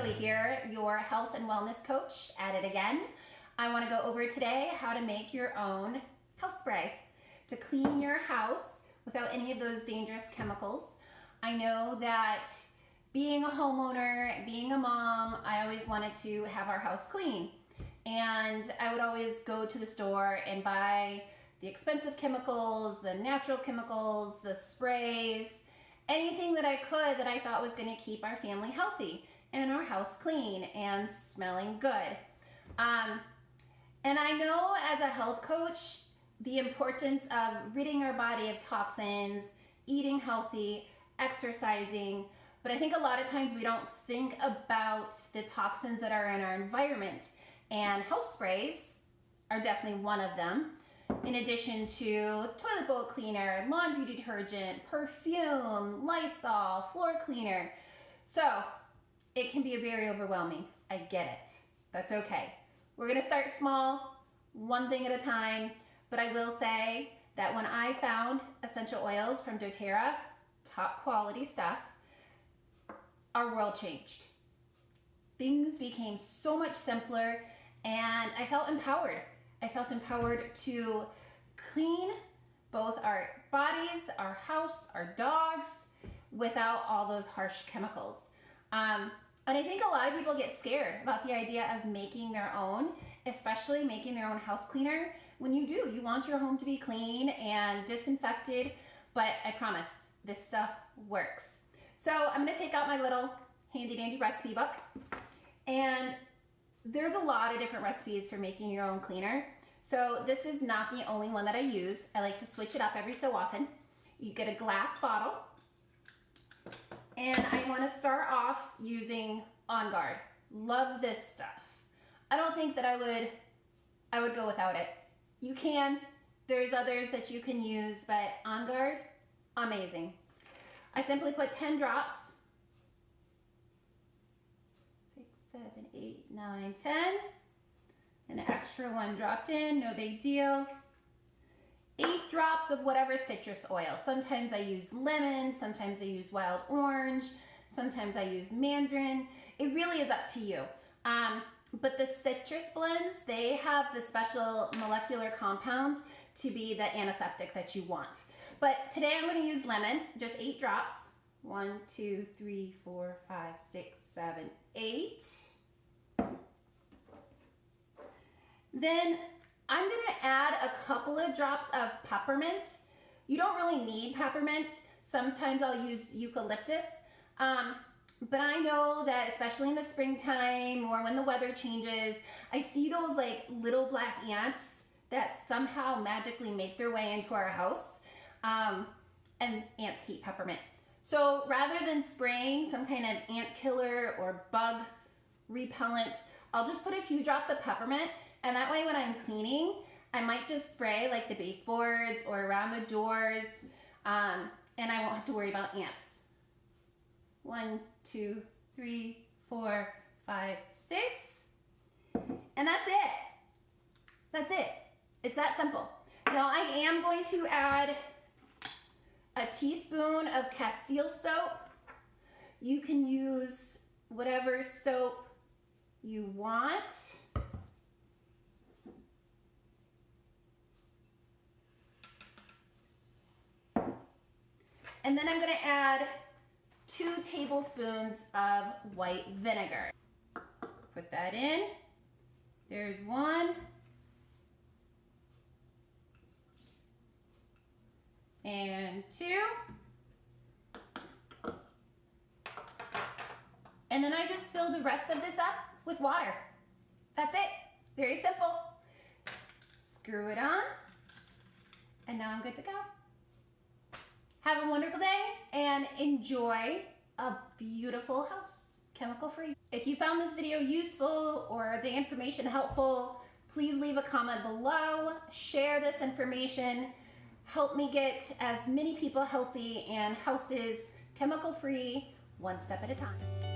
Kimberly here, your health and wellness coach at it again. I want to go over today how to make your own house spray to clean your house without any of those dangerous chemicals. I know that being a homeowner, being a mom, I always wanted to have our house clean. And I would always go to the store and buy the expensive chemicals, the natural chemicals, the sprays, anything that I could that I thought was going to keep our family healthy and our house clean and smelling good. And I know as a health coach, the importance of ridding our body of toxins, eating healthy, exercising, but I think a lot of times we don't think about the toxins that are in our environment, and house sprays are definitely one of them. In addition to toilet bowl cleaner, laundry detergent, perfume, Lysol, floor cleaner. So it can be very overwhelming. I get it. That's okay. We're gonna start small, one thing at a time, but I will say that when I found essential oils from doTERRA, top quality stuff, our world changed. Things became so much simpler and I felt empowered. I felt empowered to clean both our bodies, our house, our dogs, without all those harsh chemicals. And I think a lot of people get scared about the idea of making their own, especially making their own house cleaner. When you do, you want your home to be clean and disinfected, but I promise this stuff works. So I'm gonna take out my little handy dandy recipe book, and there's a lot of different recipes for making your own cleaner. So this is not the only one that I use. I like to switch it up every so often. You get a glass bottle, and I want to start off using On Guard. Love this stuff. I don't think that I would go without it. You can. There's others that you can use, but On Guard, amazing. I simply put 10 drops. 6, 7, 8, 9, 10. An extra one dropped in, no big deal. 8 drops of whatever citrus oil. Sometimes I use lemon, sometimes I use wild orange, sometimes I use mandarin. It really is up to you. But the citrus blends, they have the special molecular compound to be the antiseptic that you want. But today I'm going to use lemon, just 8 drops. 1, 2, 3, 4, 5, 6, 7, 8. Then I'm gonna add a couple of drops of peppermint. You don't really need peppermint. Sometimes I'll use eucalyptus. But I know that especially in the springtime or when the weather changes, I see those like little black ants that somehow magically make their way into our house. And ants hate peppermint. So rather than spraying some kind of ant killer or bug repellent, I'll just put a few drops of peppermint. And that way when I'm cleaning, I might just spray like the baseboards or around the doors, and I won't have to worry about ants. 1, 2, 3, 4, 5, 6. And that's it. That's it. It's that simple. Now I am going to add a teaspoon of Castile soap. You can use whatever soap you want. And then I'm gonna add 2 tablespoons of white vinegar. Put that in. There's 1. And 2. And then I just fill the rest of this up with water. That's it. Very simple. Screw it on. And now I'm good to go. Have a wonderful day and enjoy a beautiful house, chemical-free. If you found this video useful or the information helpful, please leave a comment below, share this information, help me get as many people healthy and houses chemical-free, one step at a time.